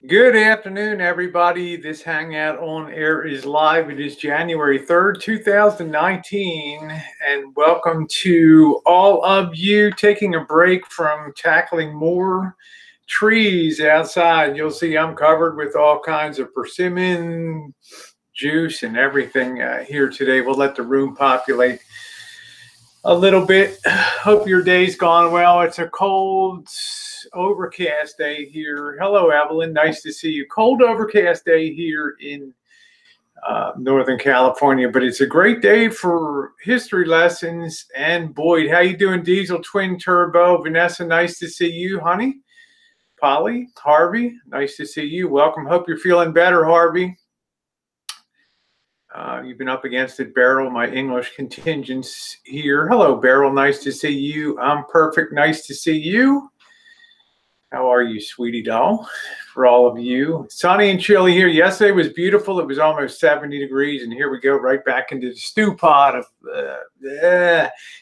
Good afternoon, everybody. This Hangout on Air is live. It is January 3rd, 2019, and welcome to all of you taking a break from tackling more trees outside. You'll see I'm covered with all kinds of persimmon juice and everything here today. We'll let the room populate a little bit. Hope your day's gone well. It's a cold, overcast day here. Hello, Evelyn. Nice to see you. Cold, overcast day here in Northern California, but it's a great day for history lessons. And BOYT, how you doing, Diesel Twin Turbo? Vanessa, nice to see you, honey. Polly, Harvey, nice to see you. Welcome. Hope you're feeling better, Harvey. You've been up against it, Beryl, my English contingent's here. Hello, Beryl. Nice to see you. I'm perfect. Nice to see you. How are you, sweetie doll? For all of you. Sunny and chilly here. Yesterday was beautiful. It was almost 70 degrees, and here we go right back into the stew pot of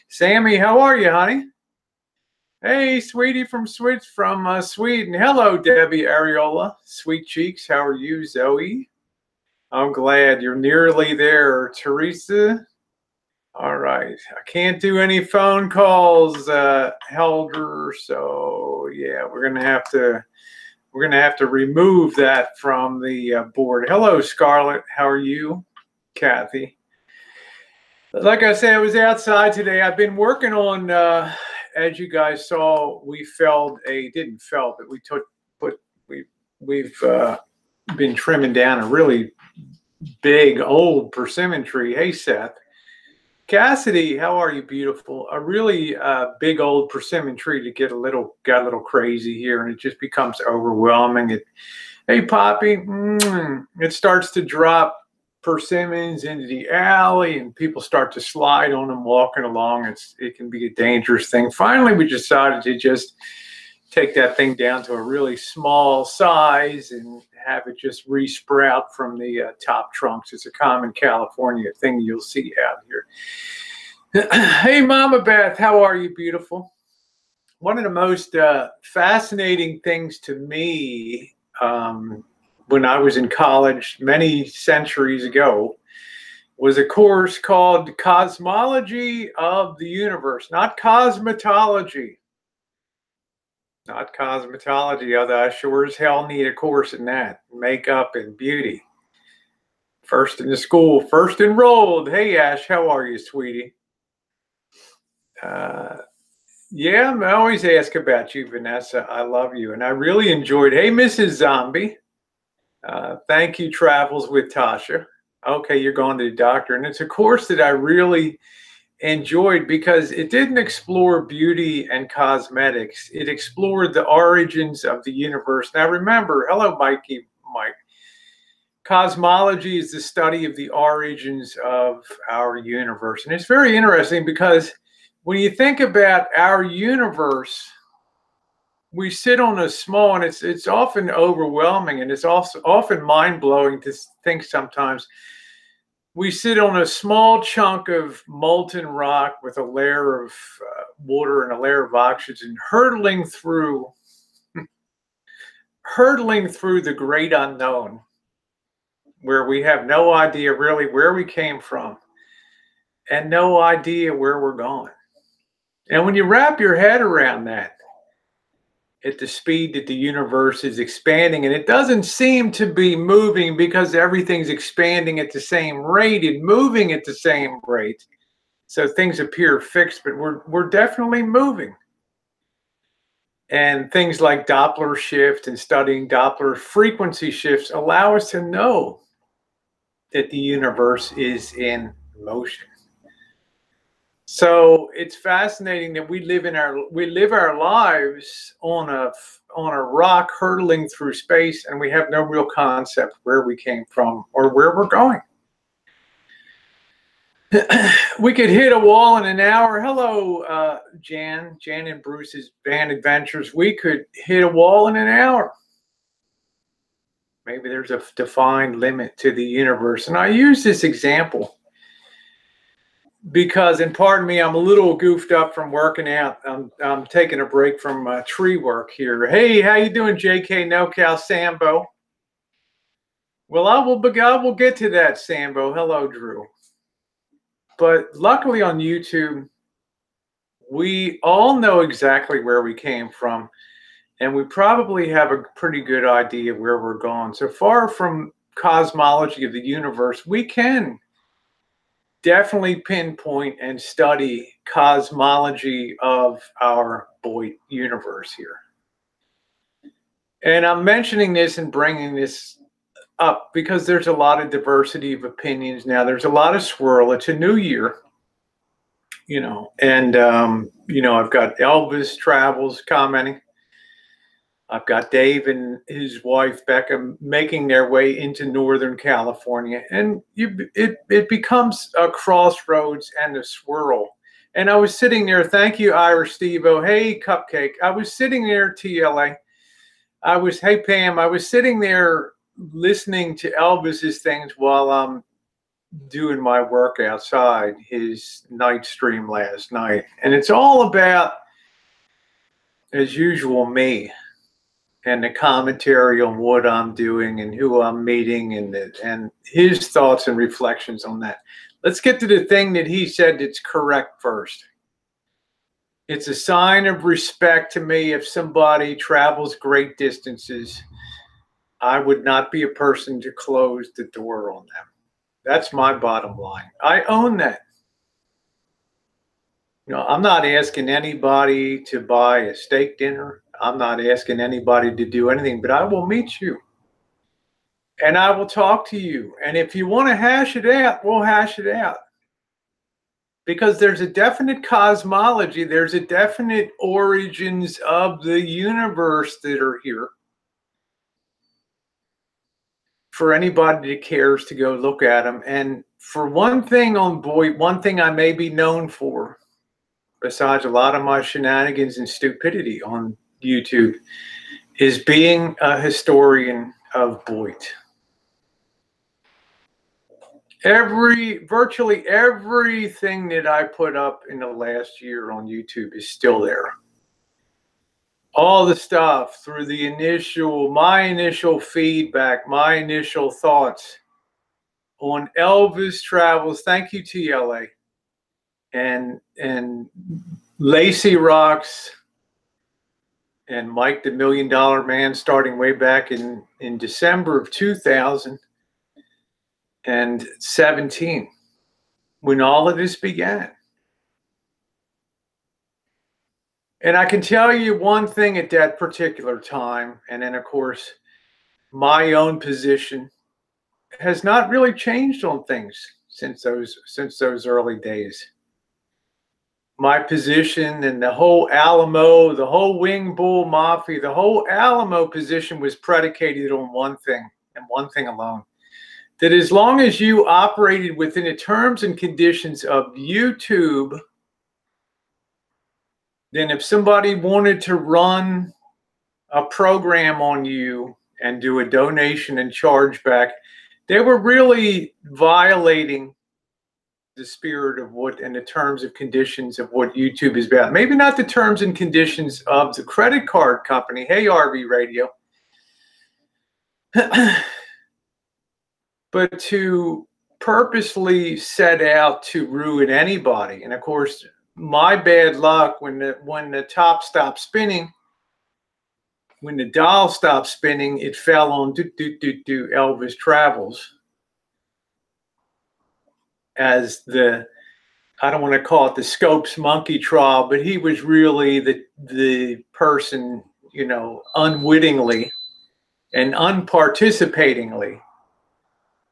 Sammy, how are you, honey? Hey, sweetie from Sweden. Hello, Debbie Areola. Sweet cheeks. How are you, Zoe? I'm glad you're nearly there, Teresa. All right, I can't do any phone calls, Helder. So yeah, we're gonna have to remove that from the board. Hello, Scarlett. How are you, Kathy? Like I said, I was outside today. I've been working on, as you guys saw, we we've been trimming down a really big old persimmon tree. Hey, Seth. Cassidy, how are you, beautiful? A really big old persimmon tree to got a little crazy here, and it just becomes overwhelming. Hey, Poppy, it starts to drop persimmons into the alley, and people start to slide on them walking along. It can be a dangerous thing. Finally, we decided to just take that thing down to a really small size and have it just resprout from the top trunks. It's a common California thing you'll see out here. Hey, Mama Beth, how are you, beautiful? One of the most fascinating things to me when I was in college many centuries ago was a course called Cosmology of the Universe, not cosmetology. Not cosmetology, although I sure as hell need a course in that. Makeup and beauty. First in the school, first enrolled. Hey, Ash, how are you, sweetie? Yeah, I always ask about you, Vanessa. I love you, and I really enjoyed. Hey, Mrs. Zombie. Thank you, Travels with Tasha. Okay, you're going to the doctor, and it's a course that I really enjoyed because it didn't explore beauty and cosmetics. It explored the origins of the universe. Now remember, hello, Mike. Cosmology is the study of the origins of our universe. And it's very interesting because when you think about our universe, we sit on a small, and it's often overwhelming, and it's also often mind-blowing to think sometimes. We sit on a small chunk of molten rock with a layer of water and a layer of oxygen, hurtling through the great unknown, where we have no idea really where we came from and no idea where we're going. And when you wrap your head around that, at the speed that the universe is expanding, and it doesn't seem to be moving because everything's expanding at the same rate and moving at the same rate. So things appear fixed, but we're definitely moving. And things like Doppler shift and studying Doppler frequency shifts allow us to know that the universe is in motion. So it's fascinating that we live our lives on a rock hurtling through space, and we have no real concept where we came from or where we're going. We could hit a wall in an hour. Hello, Jan and Bruce's Van Adventures. We could hit a wall in an hour. Maybe there's a defined limit to the universe. And I use this example because, and pardon me, I'm a little goofed up from working out. I'm taking a break from tree work here. Hey, how you doing, JK NoCal Sambo? Well, I will get to that, Sambo. Hello, Drew. But luckily on YouTube, we all know exactly where we came from, and we probably have a pretty good idea of where we're going. So far from cosmology of the universe, we can definitely pinpoint and study cosmology of our BOYT universe here. And I'm mentioning this and bringing this up because there's a lot of diversity of opinions now. There's a lot of swirl. It's a new year, you know, and, you know, I've got Elvis Travels commenting. I've got Dave and his wife, Becca, making their way into Northern California. And it becomes a crossroads and a swirl. And I was sitting there, thank you, Irish Steve-O. Hey, Cupcake. I was sitting there, TLA. Hey, Pam, I was sitting there listening to Elvis's things while I'm doing my work outside, his night stream last night. And it's all about, as usual, me. And the commentary on what I'm doing and who I'm meeting and his thoughts and reflections on that. Let's get to the thing that he said that's correct first. It's a sign of respect to me if somebody travels great distances. I would not be a person to close the door on them. That's my bottom line. I own that. You know, I'm not asking anybody to buy a steak dinner. I'm not asking anybody to do anything, but I will meet you. And I will talk to you. And if you want to hash it out, we'll hash it out. Because there's a definite cosmology, there's a definite origins of the universe that are here. For anybody that cares to go look at them. And for one thing on BOYT, one thing I may be known for, besides a lot of my shenanigans and stupidity on YouTube, is being a historian of BOYT. Virtually everything that I put up in the last year on YouTube is still there. All the stuff through my initial feedback, my initial thoughts on Elvis Travels. Thank you, TLA. And Lacey Rocks and Mike the $1 Million Man, starting way back in December of 2017, when all of this began. And I can tell you one thing at that particular time, and then of course, my own position has not really changed on things since those early days. My position and the whole Alamo, the whole Wing Bull Mafia, the whole Alamo position was predicated on one thing and one thing alone. That as long as you operated within the terms and conditions of YouTube, then if somebody wanted to run a program on you and do a donation and chargeback, they were really violating the spirit of what and the terms and conditions of what YouTube is about. Maybe not the terms and conditions of the credit card company. Hey, RV Radio. But to purposely set out to ruin anybody. And of course, my bad luck, when the top stopped spinning, when the dial stopped spinning, it fell on Elvis Travels as the, I don't want to call it the Scopes monkey trial, but he was really the person, you know, unwittingly and unparticipatingly,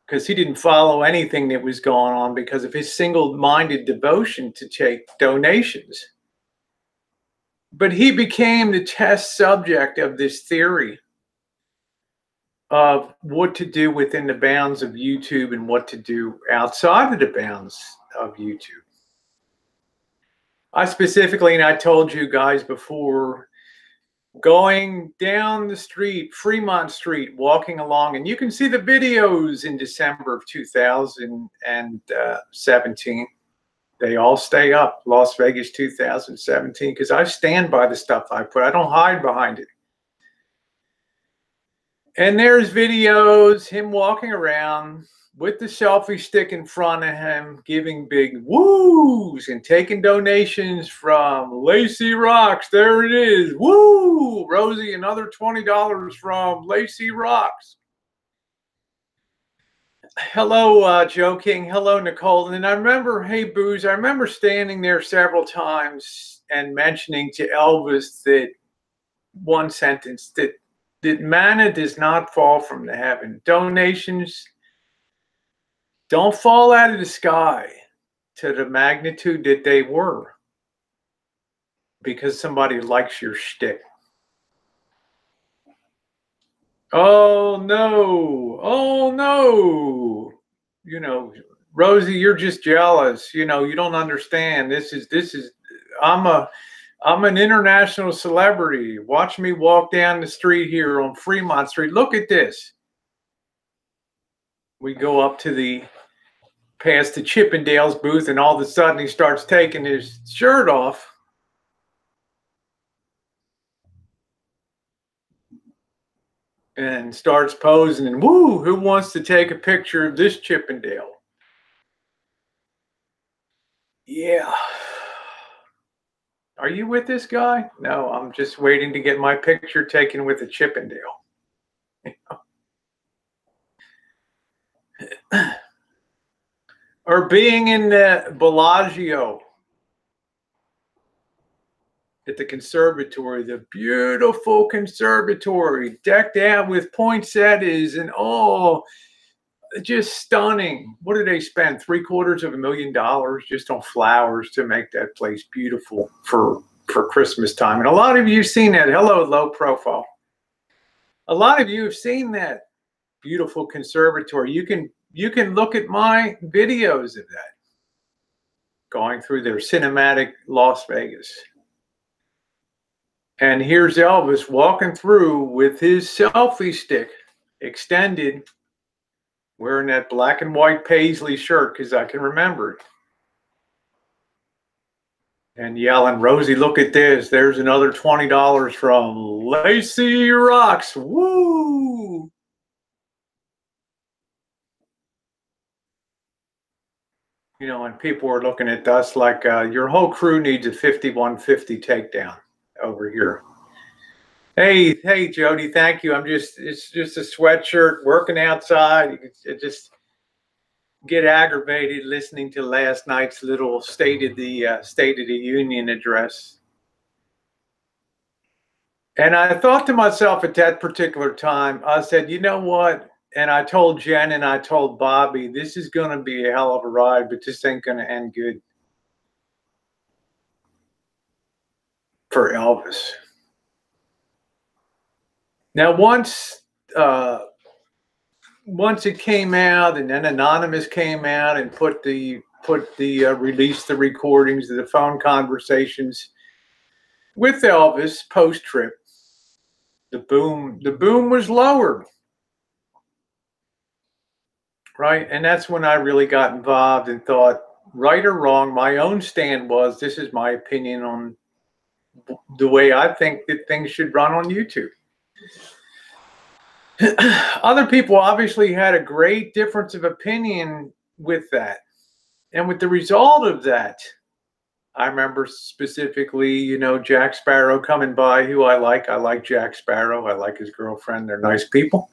because he didn't follow anything that was going on because of his single-minded devotion to take donations. But he became the test subject of this theory of what to do within the bounds of YouTube and what to do outside of the bounds of YouTube. I specifically, and I told you guys before, going down the street, Fremont Street, walking along, and you can see the videos in December of 2017. They all stay up, Las Vegas 2017, because I stand by the stuff I put. I don't hide behind it. And there's videos, him walking around with the selfie stick in front of him, giving big woos and taking donations from Lacey Rocks. There it is. Woo! Rosie, another $20 from Lacey Rocks. Hello, Joe King. Hello, Nicole. And I remember, hey, Booze, I remember standing there several times and mentioning to Elvis that one sentence, that manna does not fall from the heaven. Donations don't fall out of the sky to the magnitude that they were because somebody likes your shtick. Oh, no. Oh, no. You know, Rosie, you're just jealous. You know, you don't understand. This is, I'm an international celebrity. Watch me walk down the street here on Fremont Street. Look at this. We go up to past the Chippendales booth, and all of a sudden he starts taking his shirt off. And starts posing, and woo, who wants to take a picture of this Chippendale? Yeah. Are you with this guy? No, I'm just waiting to get my picture taken with a Chippendale. Or being in the Bellagio at the conservatory, the beautiful conservatory, decked out with poinsettias and just stunning. What did they spend? $750,000 just on flowers to make that place beautiful for Christmas time. And a lot of you have seen that. Hello, low profile. A lot of you have seen that beautiful conservatory. You can look at my videos of that, going through their cinematic Las Vegas. And here's Elvis walking through with his selfie stick extended, wearing that black and white paisley shirt, because I can remember it. And yelling, Rosie, look at this. There's another $20 from Lacey Rocks. Woo! You know, and people were looking at us like, your whole crew needs a 5150 takedown over here. Hey, Jody, thank you. It's just a sweatshirt, working outside. You just get aggravated listening to last night's little State of the Union address. And I thought to myself at that particular time, I said, you know what? And I told Jen and I told Bobby, this is going to be a hell of a ride, but this ain't going to end good for Elvis. Now, once it came out, and then Anonymous came out and released the recordings of the phone conversations with Elvis post trip, the boom was lowered, right? And that's when I really got involved and thought, right or wrong, my own stand was, this is my opinion on the way I think that things should run on YouTube. Other people obviously had a great difference of opinion with that. And with the result of that, I remember specifically, you know, Jack Sparrow coming by, who I like. I like Jack Sparrow. I like his girlfriend. They're nice people.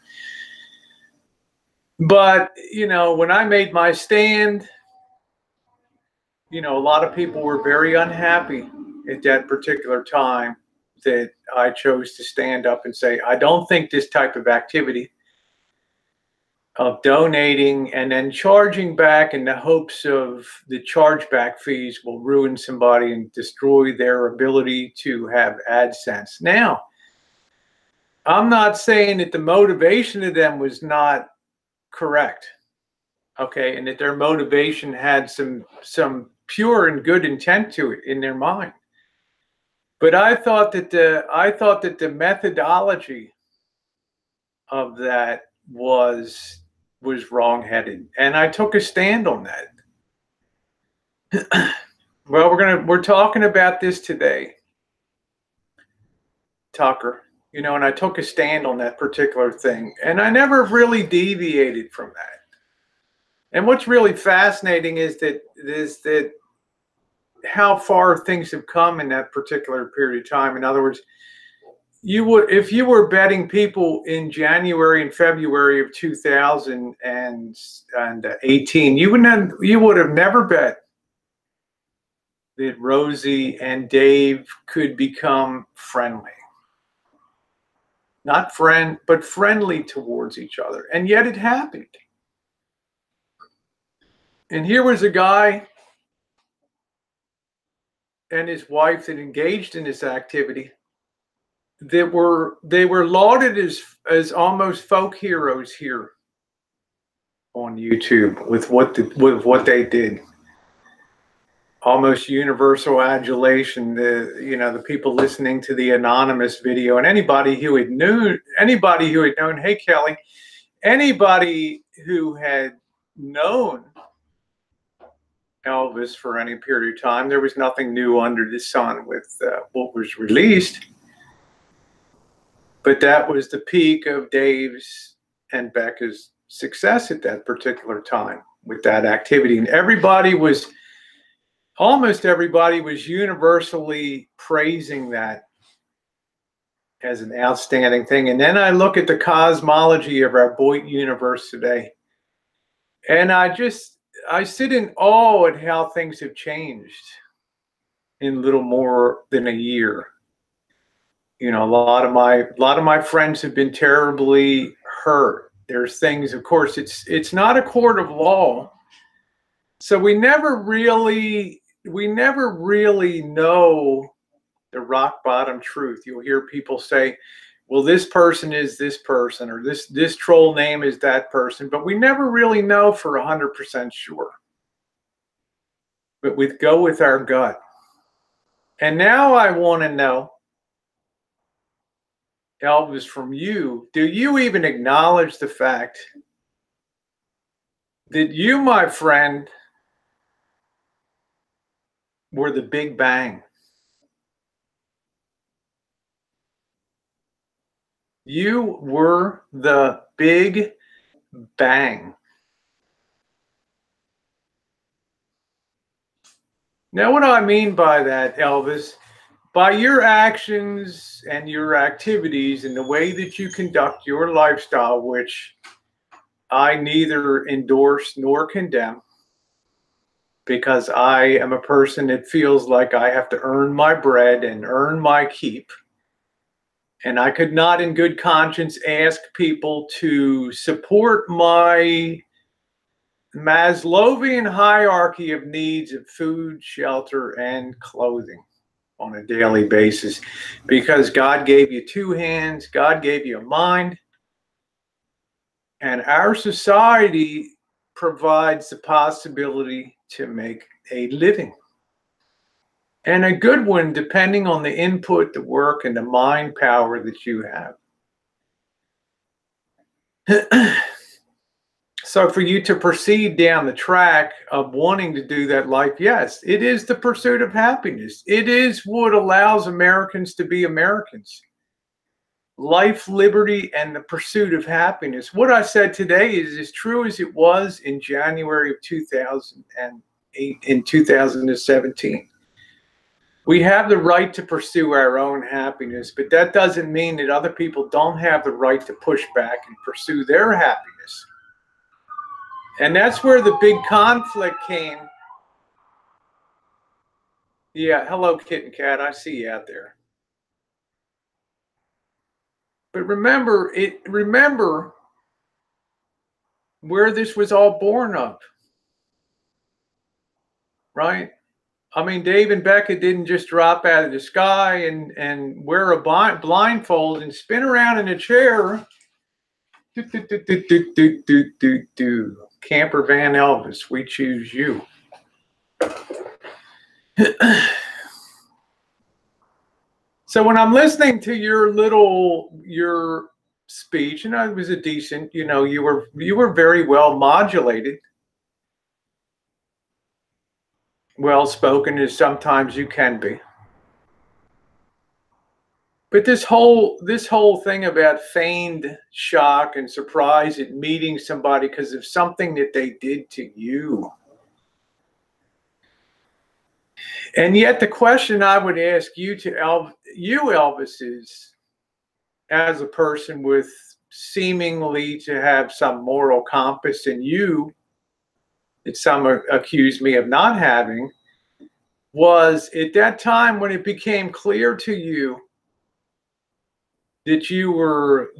But, you know, when I made my stand, you know, a lot of people were very unhappy at that particular time that I chose to stand up and say, I don't think this type of activity of donating and then charging back in the hopes of the chargeback fees will ruin somebody and destroy their ability to have AdSense. Now, I'm not saying that the motivation of them was not correct, okay, and that their motivation had some pure and good intent to it in their mind. But I thought that the methodology of that was wrong-headed, and I took a stand on that. Well, we're talking about this today, Tucker. you know, and I took a stand on that particular thing, and I never really deviated from that. And what's really fascinating is that how far things have come in that particular period of time. In other words, you would, if you were betting people in January and February of 2018, you would have never bet that Rosie and Dave could become friendly. Not friend, but friendly towards each other. And yet it happened. And here was a guy and his wife that engaged in this activity that they were lauded as almost folk heroes here on YouTube with what they did. Almost universal adulation. The people listening to the anonymous video, and anybody who had known, hey Kelly, anybody who had known Elvis for any period of time, there was nothing new under the sun with what was released. But that was the peak of Dave's and Becca's success at that particular time with that activity. And almost everybody was universally praising that as an outstanding thing. And then I look at the cosmology of our BOYT universe today, and I sit in awe at how things have changed in little more than a year. You know, a lot of my friends have been terribly hurt. There's things, of course, it's not a court of law, so we never really know the rock bottom truth. You'll hear people say, well, this person is this person, or this troll name is that person, but we never really know for 100% sure. But we go with our gut. And now I want to know, Elvis, from you, do you even acknowledge the fact that you, my friend, were the Big Bang? You were the Big Bang. Now, what do I mean by that, Elvis? By your actions and your activities and the way that you conduct your lifestyle, which I neither endorse nor condemn, because I am a person that feels like I have to earn my bread and earn my keep. And I could not in good conscience ask people to support my Maslowian hierarchy of needs of food, shelter, and clothing on a daily basis, because God gave you two hands, God gave you a mind, and our society provides the possibility to make a living, and a good one, depending on the input, the work, and the mind power that you have. So for you to proceed down the track of wanting to do that life, yes, it is the pursuit of happiness. It is what allows Americans to be Americans. Life, liberty, and the pursuit of happiness. What I said today is as true as it was in January of 2008, in 2017. We have the right to pursue our own happiness, but that doesn't mean that other people don't have the right to push back and pursue their happiness. And that's where the big conflict came. Yeah, hello, Kitten Cat. I see you out there. But remember where this was all born of, right? I mean, Dave and Becca didn't just drop out of the sky and wear a blindfold and spin around in a chair. Camper van Elvis, we choose you. So when I'm listening to your speech, and it was a decent, you were very well modulated, well spoken as sometimes you can be. But this whole thing about feigned shock and surprise at meeting somebody because of something that they did to you. And yet the question I would ask you Elvis, is, as a person with seemingly to have some moral compass in you that some accuse me of not having, was at that time when it became clear to you that you were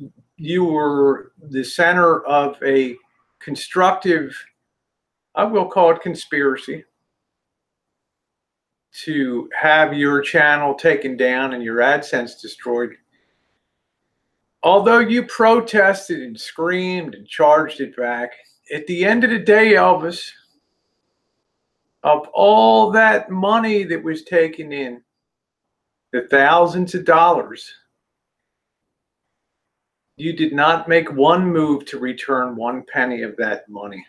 the center of a constructive, I will call it conspiracy, to have your channel taken down and your AdSense destroyed. Although you protested and screamed and charged it back, at the end of the day, Elvis, of all that money that was taken in, the thousands of dollars, you did not make one move to return one penny of that money.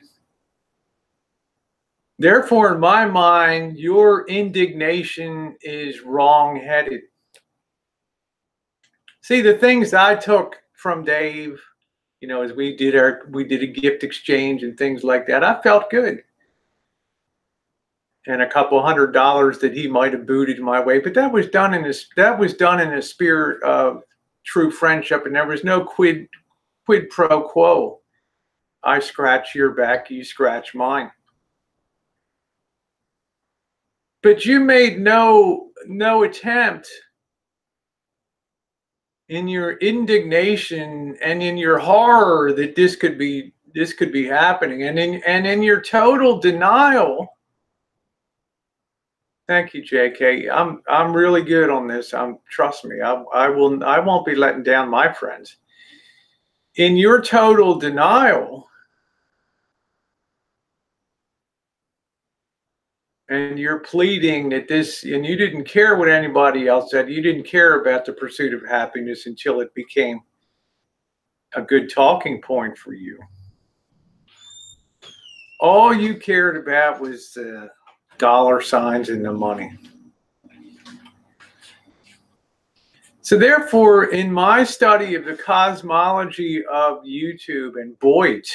Therefore, in my mind, your indignation is wrong-headed. See, the things I took from Dave, you know, as we did a gift exchange and things like that, I felt good. And a couple $100 that he might have booted my way, but that was done in a spirit of true friendship, and there was no quid pro quo. I scratch your back, you scratch mine. But you made no attempt in your indignation and in your horror that this could be happening, and in your total denial. Thank you, JK. I'm really good on this. Trust me. I won't be letting down my friends. In your total denial, and you're pleading that and you didn't care what anybody else said. You didn't care about the pursuit of happiness until it became a good talking point for you. All you cared about was the dollar signs and the money. So therefore, in my study of the cosmology of YouTube and BOYT,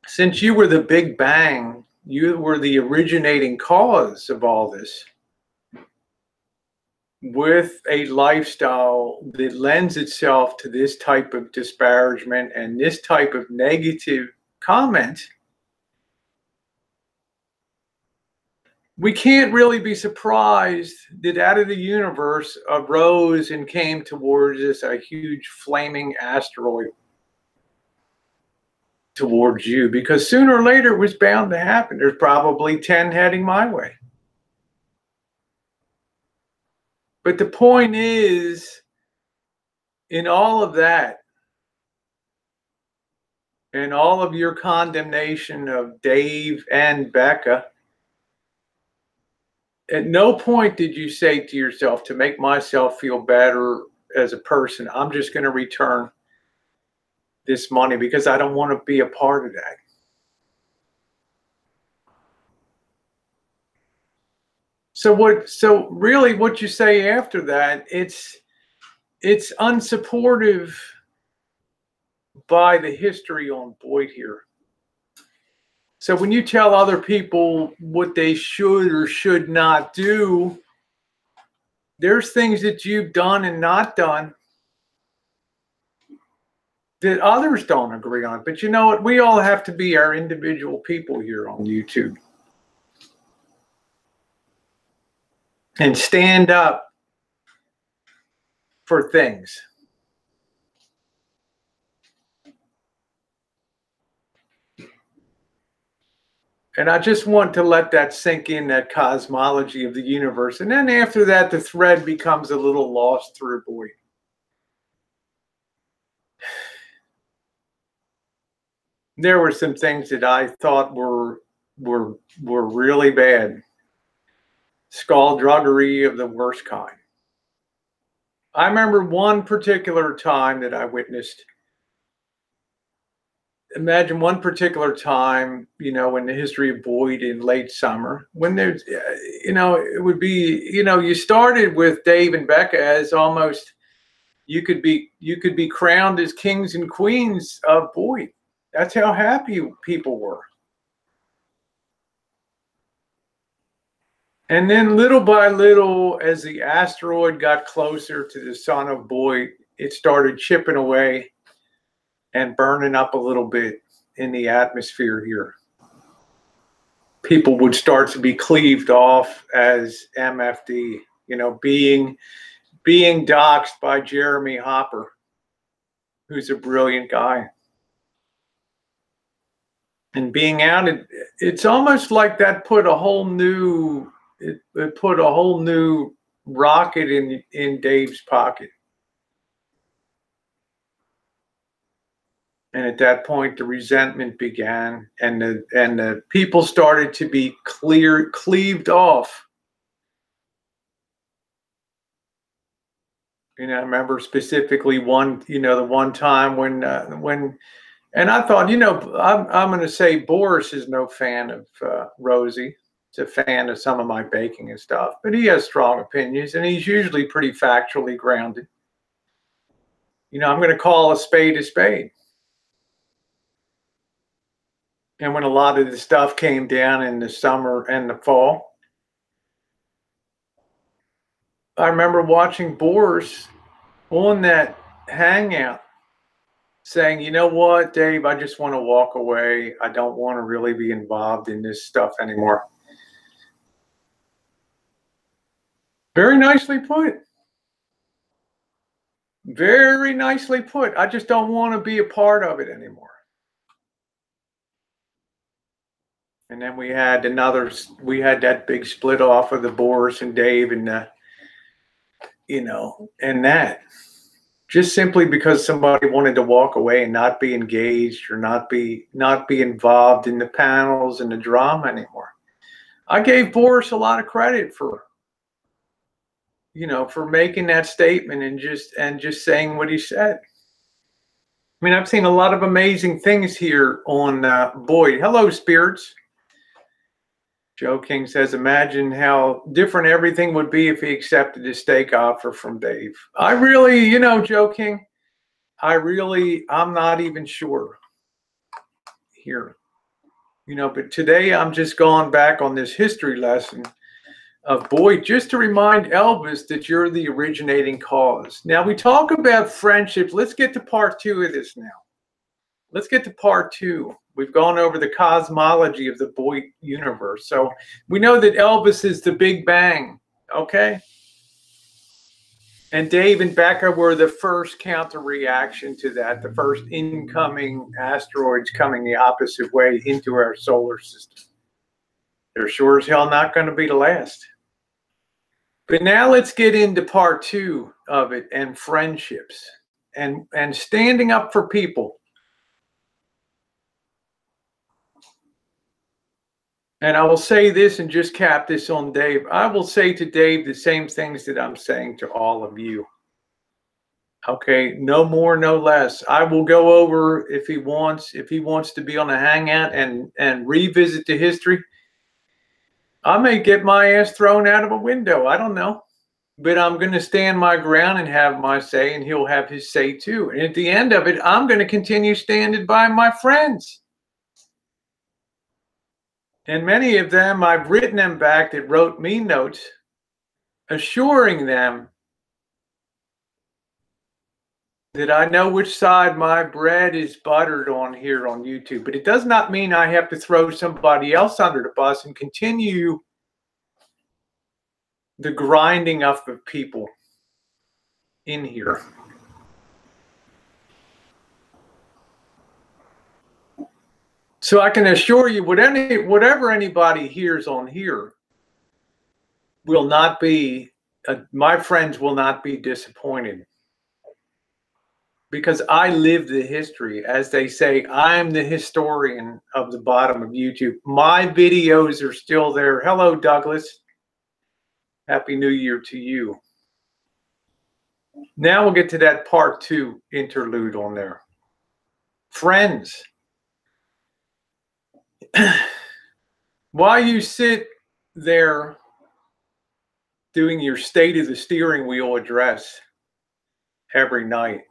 since you were the Big Bang, you were the originating cause of all this, with a lifestyle that lends itself to this type of disparagement and this type of negative comment, we can't really be surprised that out of the universe arose and came towards us a huge flaming asteroid towards you, because sooner or later it was bound to happen. There's probably 10 heading my way. But the point is, in all of that, and all of your condemnation of Dave and Becca, at no point did you say to yourself, to make myself feel better as a person, I'm just going to return this money because I don't want to be a part of that. So really what you say after that, it's unsupportive by the history on BOYT here. So when you tell other people what they should or should not do, there's things that you've done and not done that others don't agree on. But you know what? We all have to be our individual people here on YouTube and stand up for things. And I just want to let that sink in, that cosmology of the universe. And then after that, the thread becomes a little lost through BOYT. There were some things that I thought were really bad. Skullduggery of the worst kind. I remember one particular time that I witnessed imagine one particular time, in the history of BOYT in late summer, when there's, it would be, you started with Dave and Becca as almost, you could be crowned as kings and queens of BOYT. That's how happy people were. And then little by little, as the asteroid got closer to the sun of BOYT, it started chipping away and burning up a little bit in the atmosphere here. People would start to be cleaved off as MFD, being doxxed by Jeremy Hopper, who's a brilliant guy. And being outed, it's almost like that put a whole new, it put a whole new rocket in Dave's pocket. And at that point, the resentment began, and the people started to be cleaved off. I remember specifically one, the one time when, and I thought, I'm going to say Boris is no fan of Rosie. He's a fan of some of my baking and stuff, but he has strong opinions, and he's usually pretty factually grounded. I'm going to call a spade a spade. And when a lot of the stuff came down in the summer and the fall, I remember watching Boris on that hangout saying, you know what, Dave, I just want to walk away. I don't want to really be involved in this stuff anymore. Very nicely put. Very nicely put. I just don't want to be a part of it anymore. And then we had that big split off of the Boris and Dave and and that. Just simply because somebody wanted to walk away and not be engaged or not be involved in the panels and the drama anymore. I gave Boris a lot of credit for making that statement and just saying what he said. I mean, I've seen a lot of amazing things here on BOYT. Hello, spirits. Joe King says, imagine how different everything would be if he accepted the steak offer from Dave. I really, Joe King, I'm not even sure here. But today I'm just going back on this history lesson of BOYT just to remind Elvis that you're the originating cause. Now, we talk about friendships. Let's get to part 2 of this now. Let's get to part 2. We've gone over the cosmology of the BOYT universe. So we know that Elvis is the Big Bang, okay? And Dave and Becca were the first counter reaction to that, the first incoming asteroids coming the opposite way into our solar system. They're sure as hell not going to be the last. But now let's get into part 2 of it, and friendships and standing up for people. And I will say this and just cap this on Dave. I will say to Dave the same things that I'm saying to all of you. Okay, no more, no less. I will go over if he wants to be on a hangout and revisit the history. I may get my ass thrown out of a window. I don't know. But I'm going to stand my ground and have my say, and he'll have his say too. And at the end of it, I'm going to continue standing by my friends. And many of them, I've written them back that wrote me notes, assuring them that I know which side my bread is buttered on here on YouTube. But it does not mean I have to throw somebody else under the bus and continue the grinding up of people in here. So I can assure you, whatever anybody hears on here will not be, my friends will not be disappointed. Because I live the history. As they say, I'm the historian of the bottom of YouTube. My videos are still there. Hello, Douglas. Happy New Year to you. Now we'll get to that part 2 interlude on there. Friends. while you sit there doing your state of the steering wheel address every night,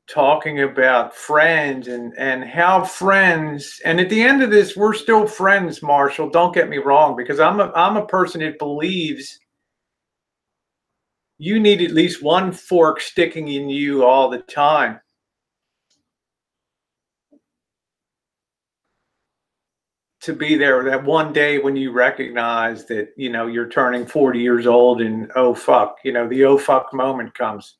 talking about friends and how friends, and at the end of this, we're still friends, Marshall. Don't get me wrong, because I'm a person that believes you need at least one fork sticking in you all the time. To be there that one day when you recognize that, you know, you're turning 40 years old and oh fuck, you know, the oh fuck moment comes.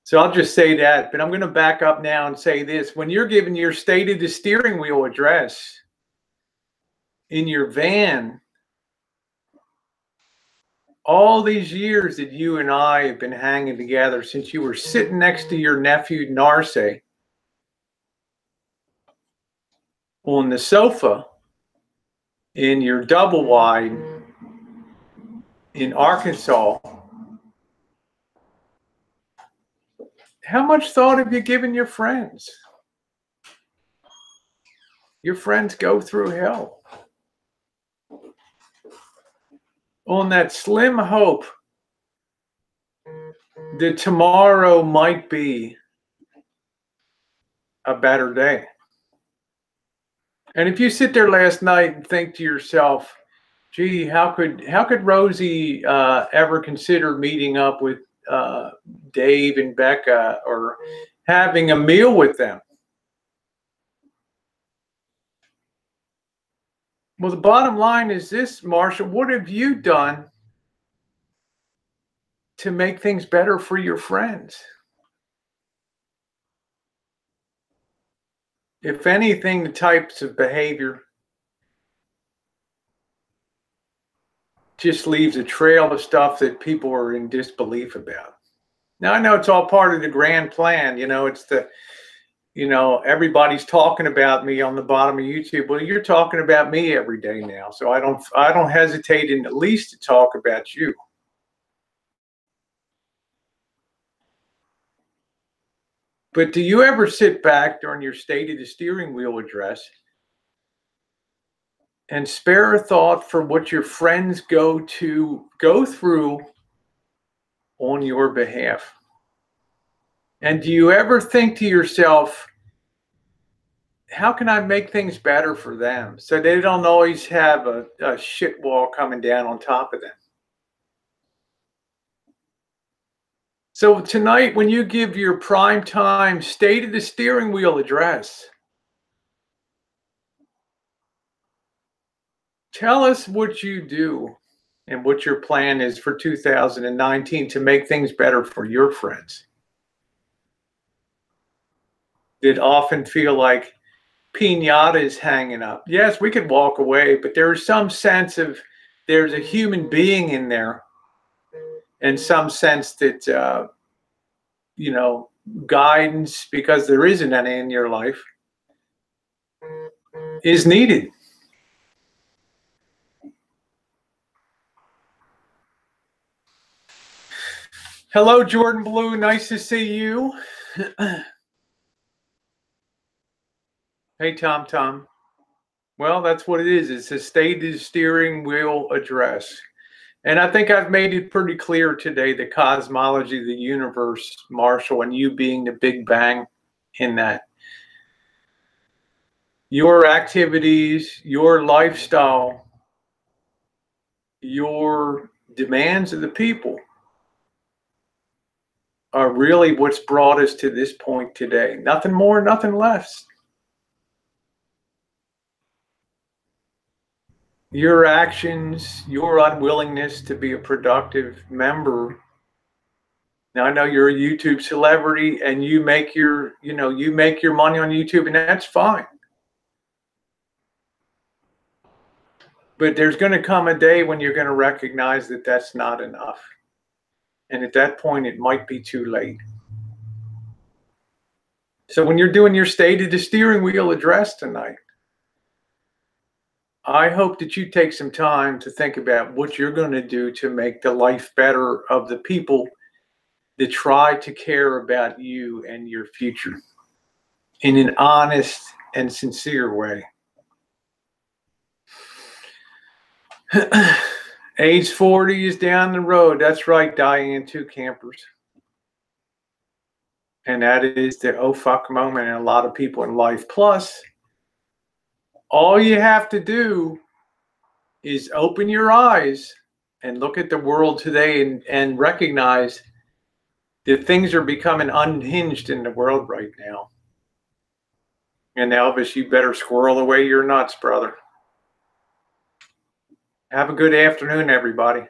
So I'll just say that, but I'm going to back up now and say this. When you're giving your state of the steering wheel address in your van, all these years that you and I have been hanging together since you were sitting next to your nephew Narce on the sofa in your double wide in Arkansas, how much thought have you given your friends? Your friends go through hell. On that slim hope that tomorrow might be a better day. And if you sit there last night and think to yourself, gee, how could Rosie ever consider meeting up with Dave and Becca or having a meal with them? Well, the bottom line is this, Marshall, what have you done to make things better for your friends? If anything, the types of behavior just leaves a trail of stuff that people are in disbelief about. Now, I know it's all part of the grand plan. You know, it's the, you know, everybody's talking about me on the bottom of YouTube. Well, you're talking about me every day now. So I don't hesitate in the least to talk about you. But do you ever sit back during your state of the steering wheel address and spare a thought for what your friends go through on your behalf? And do you ever think to yourself, how can I make things better for them so they don't always have a shit wall coming down on top of them? So tonight, when you give your prime time state of the steering wheel address, tell us what you do and what your plan is for 2019 to make things better for your friends that often feel like piñatas hanging up. Yes, we could walk away, but there is some sense of there's a human being in there and some sense that, you know, guidance, because there isn't any in your life, is needed. Hello, Jordan Blue. Nice to see you. Hey, Tom. Well, that's what it is. It's a state of the steering wheel address. And I think I've made it pretty clear today, the cosmology, the universe, Marshall, and you being the Big Bang in that. Your activities, your lifestyle, your demands of the people are really what's brought us to this point today. Nothing more, nothing less. Your actions, your unwillingness to be a productive member. Now, I know you're a YouTube celebrity and you make your money on YouTube, and that's fine. But there's going to come a day when you're going to recognize that that's not enough. And at that point, it might be too late. So when you're doing your state of the steering wheel address tonight, I hope that you take some time to think about what you're going to do to make the life better of the people that try to care about you and your future. in an honest and sincere way. Age 40 is down the road. That's right, Diane, 2 campers. And that is the oh fuck moment in a lot of people in life. Plus, all you have to do is open your eyes and look at the world today and recognize that things are becoming unhinged in the world right now. And Elvis, you better squirrel away your nuts, brother. Have a good afternoon, everybody.